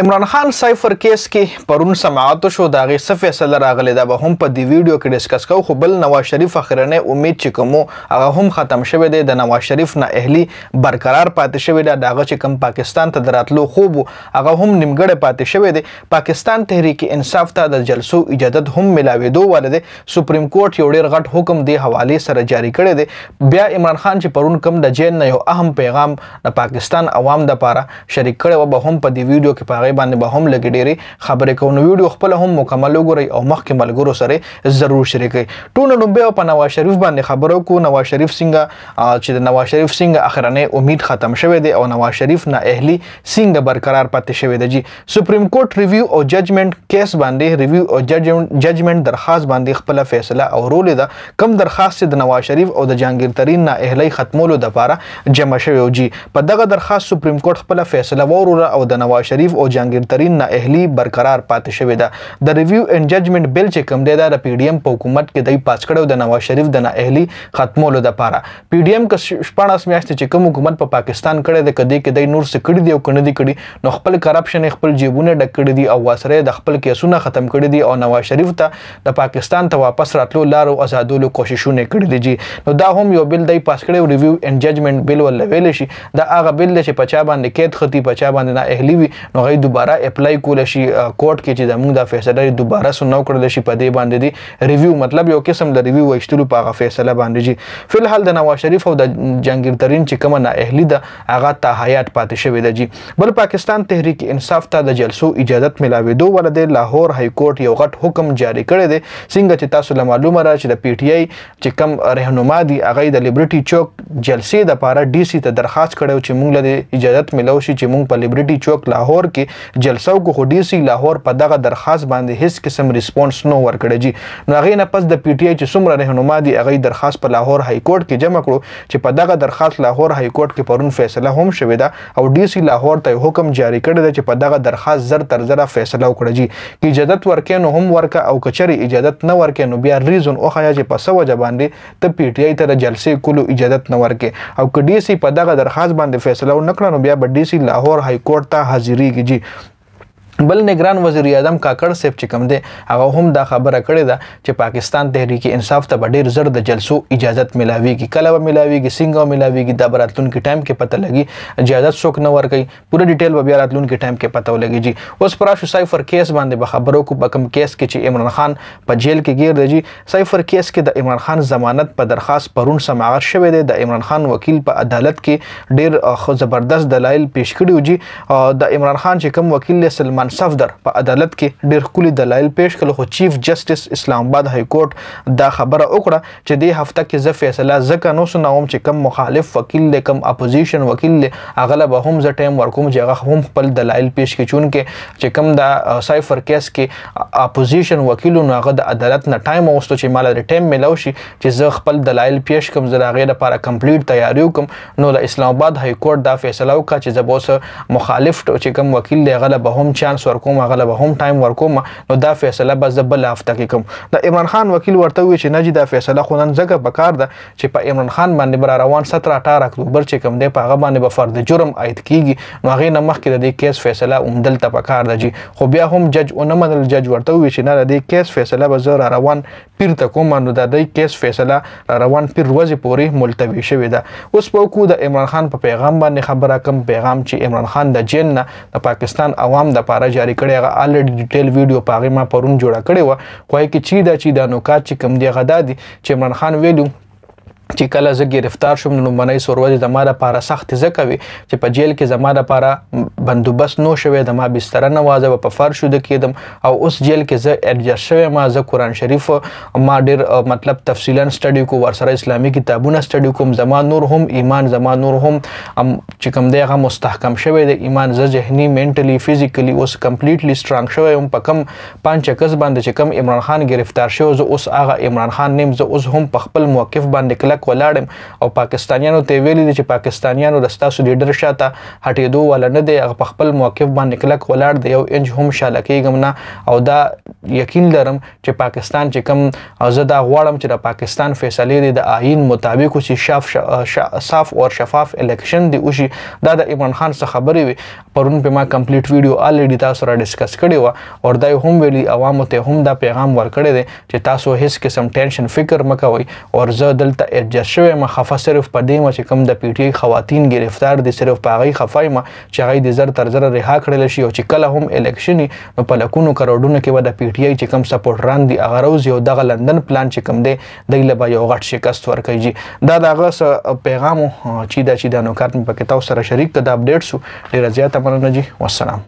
عمران خان سایفر کیس کې پرون سماعت شو دا غي څه فیصله راغلی دا به هم په دی ویډیو کې ډیسکس کوو خو بل نواز شریف اخرنه امید چې کومو هغه هم ختم شوی دی د نواز شریف نه اهلی برقرار پاتې شوی دی داغه چې کم پاکستان ته دراتلو خوب هغه هم نیمګړی پاتې شوی دی پاکستان تحریک انصاف ته د جلسو اجازه هم ملاوېدو ولده سپریم کورټ یو ډیر غټ حکم دی حواله سره جاری کړی دی بیا عمران خان چې پرون کم د جیل نه یو اهم پیغام د پاکستان عوام د لپاره شریک کړی و به هم په دی ویډیو کې پاغي باندې به هم لګي ډېری خبرې کوو نو ویډیو خپل هم مکمل وګورئ او مخکې ملګرو سره ضرور شریک کړئ ټول نو به په نواز شریف باندې خبرو کو نواز شریف څنګه چې د نواز شریف څنګه اخرنه امید ختم شوه دی او نواز شریف نه اهلی څنګه برقرار پاتې شوی دی جی سپریم کورټ ریویو او ججمنټ کیس باندې ریویو او ججمنټ درخواست باندې خپل فیصله او رول ده کم درخواست د نواز شریف او د جهانگیر ترین نه اهلی ختمولو د لپاره جمع شوی جی په دغه درخواست سپریم کورټ خپل فیصله وروره او د نواز شریف او جهانگیر ترین نه اهلی برقرار پاتې شوی ده د ریویو اینڈ ججمنټ بیل چې کوم دی دا د پی ډی ایم په حکومت کې دای پاس کړو د نواز شریف د نه اهلی ختمولو د لپاره پی ډی ایم ک شپږ میاشتې چې کوم حکومت په پاکستان کړی د کدی کې دای نور څه کړی دی او کنه دی کړی نو خپل کرپشن خپل جیبونه ډک کړی دی او واسره د خپل کیسونه ختم کړی دی او نواز شریف ته د پاکستان ته واپس راتلو لارو آزادولو کوششونه کړی دی جی نو دا هم یو بیل دای پاس کړی ریویو اینڈ ججمنټ بیل ول ویل شي دا هغه بیل چې په چا باندې قید ختی په چا باندې نه اهلی وي نو غي دوباره اپلای کول شي کورټ کې چې زموږ د فیصله دوباره سنو کړل شي په دې باندې دی ریویو مطلب یو قسم د ریویو وشتلو په هغه فیصله باندې جی فلحال د نواز شریف او د جهانگیر ترین چې کوم نه اهلی ده هغه ته حیات پاتې شوی دی جی بل پاکستان تحریک انصاف ته د جلسو اجازه ملاوېدو ولده لاهور های کورټ یو غټ حکم جاری کړی دی څنګه چې تاسو له معلومه را چې د پی ټی آی چې کم رهنما دی هغه د لیبرټي چوک جلسې د لپاره ډي سي ته درخواست کړو چې موږ له اجازه ملو شي چې موږ په لیبرټي چوک لاهور کې جلسو کو خو ډي سي لاهور په دغه درخواست باندې هیڅ قسم ریسپانس نو ورکړی جی نو هغه نه پس د پی ټی آی چې څومره رهنما دی هغه درخواست په لاهور های کورټ کې جمع کړو چې په دغه درخواست لاهور های کورټ کې پرون فیصله هم شوې ده او ډي سي لاهور ته حکم جاری کړی دی چې په دغه درخواست زر تر زره فیصله وکړي جی کی اجازه ورکې نو هم ورکه او کچري اجازه نه ورکې نو بیا ریزن او خیا چې په سو وجه باندې ته پی ټی آی ته جلسې کولو اجازه نه ورکې او ک ډي سي په دغه درخواست باندې فیصله ونکړه نو بیا به ډي سي لاهور های کورټ ته حاضرېږي جی بل نگران وزیر اعظم کاکړ صاحب چې کوم دی هغه هم دا خبره کړې ده چې پاکستان تحریک انصاف ته ډېر زر د جلسو اجازه ملاويږي کله به ملاويږي څنګه ملاويږي دا براتلونکو ټایم کې پته لګي اجازه څوک نه ورکي پوره ډیټیل به بیا راتلونکو ټایم کې پته ولګي جی اوس پراشو سایفر کیس باندې به خبرو کو په کوم کیس کې چې عمران خان په جیل کې گیر دی جی سایفر کیس کې د عمران خان ضمانت په درخواست پرون سماعت شوه دی د عمران خان وکیل په عدالت کې ډېر زبردست دلایل پیش کړي جی د عمران خان چې کوم وکیل سلمان صفدر په عدالت کې ډېر کلی دلایل پیش کړل خو چیف جسټس اسلام آباد های کورټ دا خبره وکړه چې د هفته کې ز فیصله ځکه نو سنوم چې کم مخالف وکیل له کم اپوزیشن وکیل له اغلب هم ز ټایم ورکوم چې هغه هم خپل دلایل پیش کړي چون کې چې کم دا سایفر کیس کې اپوزیشن وکیلونو هغه د عدالت نه ټایم اوستو چې مال د ټایم ملو شي چې ز خپل دلایل پیش کوم زه هغه لپاره کمپلیټ تیاری وکم نو د اسلام آباد های کورټ دا فیصله وکړه چې زبوس مخالف چې کم وکیل له اغلب هم چانس ورکوم غلبه هم ټایم ورکوم نو دا فیصله به زبل هفته کې کوم د عمران خان وکیل ورته وی چې نجی دا فیصله خو نن ځکه پکار ده چې په عمران خان باندې بر روان 17-18 اکتوبر چې کوم دی په هغه باندې به فرد جرم عاید کیږي نو هغه نه مخکې د دې کیس فیصله اومدل ته پکار ده جی خو بیا هم جج اون منل جج ورته وی چې نه د دې کیس فیصله به زه روان پیر ته کوم نو د دې کیس فیصله روان پیر ورځې پورې ملتوي شوې ده اوس په کو د عمران خان په پیغام باندې خبره کم پیغام چې عمران خان د جیل نه د پاکستان عوام د لپاره جاری کړی هغه الریډي ډیټیل ویډیو پاغه ما پرون جوړه کړې و خو کې چې دا نوکات چې کم دی غدا دي چې عمران خان ویلو چې کله زه گرفتار شوم نو منی سوروز زما لپاره سخت ځکه وي چې په جیل کې زما لپاره بندوبست نو شوی د ما بستر نه وازه په فرش د کېدم او اوس جیل کې زه اډجسټ شوی ما زه قرآن شریف ما ډېر مطلب تفصیلا سټډي کو ورسره اسلامي کتابونه سټډي کوم زما نور هم ایمان زما نور هم چې کوم دی هغه مستحکم شوی د ایمان زه ذهني منټلی فزیکلی اوس کمپلیټلی سترانګ شوی هم په کم پنځه کس باندې چې کم عمران خان گرفتار شو زه اوس هغه عمران خان نیم زه اوس هم په خپل موقف باندې کلک کلک ولاړم او پاکستانیانو ته ویلي دي چې پاکستانیانو د ستاسو لیډر شاته هټېدو والا نه دی، هغه په خپل موقف باندې کلک ولاړ دی، یو انچ هم شاله کېږم نه او دا یقین لرم چې پاکستان چې کوم زه دا غواړم چې د پاکستان فیصلې دي د آئین مطابق وشي، صاف او شفاف الیکشن دی وشي. دا د عمران خان څخه خبرې وي. پرون په ما کمپلیټ ویډیو الریډي تاسو را ډسکس کړی و او دا هم ویلي عوامو ته هم دا پیغام ورکړی دی چې تاسو هیڅ قسم ټینشن فکر مه کوئ او زه دلته ایډجسټ شوی یم، خفه صرف په دې یم چې کوم د پی ټي آی خواتین ګرفتار دي صرف په هغې خفه یم چې هغوی د زر تر زره رها کړلی شي او چې کله هم الیکشن نو په لکونو کروڑونو کې به د پی ټي آی چې کوم سپورټران دي هغه روزي او دغه لندن پلان چې کوم دی دی له به یو غټ شکست ورکوي. جي دا د هغه پیغام چې دا نوکات مې پکې تاسو سره شریک کړه، دا اپډیټ سو. ډېره زیاته مننه جي. والسلام.